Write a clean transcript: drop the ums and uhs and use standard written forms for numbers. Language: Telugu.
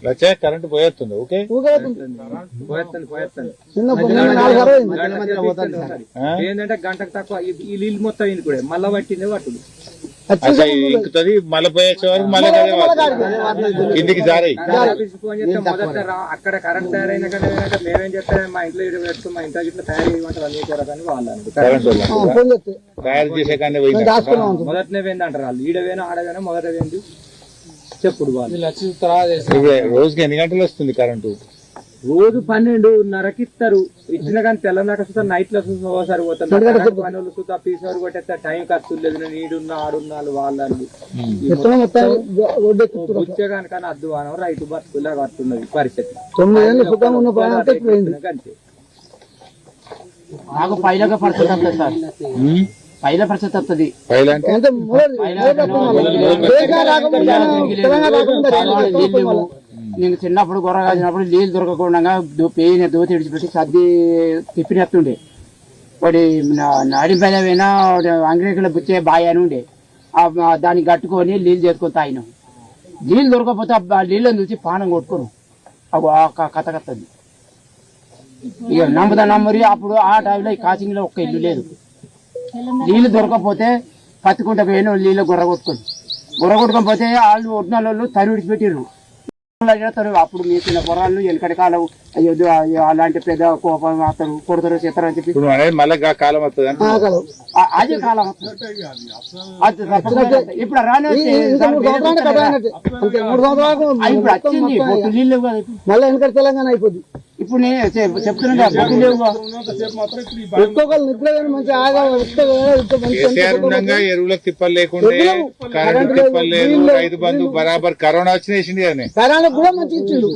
లచ్చ కరెంట్ పోయేస్తుంది. ఓకే ఏంటంటే గంటకు తక్కువ ఈ నీళ్ళు మొత్తం ఇంది కూడా మళ్ళా పట్టిందే పట్టుడు ఇంకుతుంది. మళ్ళీ పోయేచ్చే వరకు మళ్ళీ కిందికి జారాయి. మొదట అక్కడ కరెంట్ తయారైన కంటే మేమేం చెప్తాం మా ఇంట్లో ఇటు పెట్టుకుని మా ఇంట్లో ఇట్లా తయారు చేయమంటారు అన్ని కూరగాయలు వాళ్ళు తయారు చేసే కానీ మొదటనే పోయింది అంటారు వాళ్ళు. ఈడవేనా ఆడవేనా మొదట పోయింది చెప్పుడు వాళ్ళు. రోజుకి ఎన్ని గంటలు వస్తుంది కరెంటు? రోజు 12:30కి ఇస్తారు. ఇచ్చిన కానీ తెల్లదాకా చూస్తా నైట్ లో చూసి ఒకసారి పోతారు. పనులు చూస్తా పీసర్ కొట్టేస్తా టైం ఖర్చు లేదు. నీడున్నా ఆడున్నాళ్ళు వాళ్ళని బుచ్చే కానీ అద్దు అనం రైతు బతుకులా కట్టున్నది పరిస్థితి. అంతే నాకు పైలగా పరిస్థితి వస్తుంది సార్. పైల పరిస్థితి వస్తుంది. నేను చిన్నప్పుడు గొర్ర కాసినప్పుడు నీళ్ళు దొరకకుండా పేయిన దోతి విడిచిపెట్టి సర్ది తిప్పినట్టుండే. వాడి నాడిపైన పోయినా అంగ్రేకుల బుచ్చే బాయ్ అని ఉండే. దాన్ని కట్టుకొని నీళ్ళు చేసుకొని తాగినాం. నీళ్ళు దొరకకపోతే నీళ్ళని చూసి పానం కొట్టుకోను కథ కత్తది. ఇక నమ్మరి అప్పుడు ఆ టైంలో ఈ కాచింగ్లో ఒక్క ఇల్లు లేదు. నీళ్ళు దొరకకపోతే పత్తికుంట పోయిన నీళ్ళు గొర్ర కొట్టుకొని పోతే వాళ్ళు ఒడ్నాల వాళ్ళు తరి విడిచిపెట్టిర్రు. అప్పుడు మీ చిన్న పొరాళ్ళు వెనకటి కాలం అలాంటి పెద్ద కోపం అతను కొడతారు చేస్తారు అని చెప్పి కాలం వస్తుంది. అదే కాలం ఇప్పుడు రాని ఇప్పుడు వచ్చింది నీళ్ళు మళ్ళీ వెనకటి తెలంగాణ అయిపోద్ది. ఇప్పుడు నేను చెప్తున్నా ఎరువులకు తిప్పలు లేకుండా కరెంటు తిప్పలు లేదు. రైతు బంధు బరాబర్ కరోనా వచ్చిన కరోనా కూడా మంచి ఇచ్చిండు.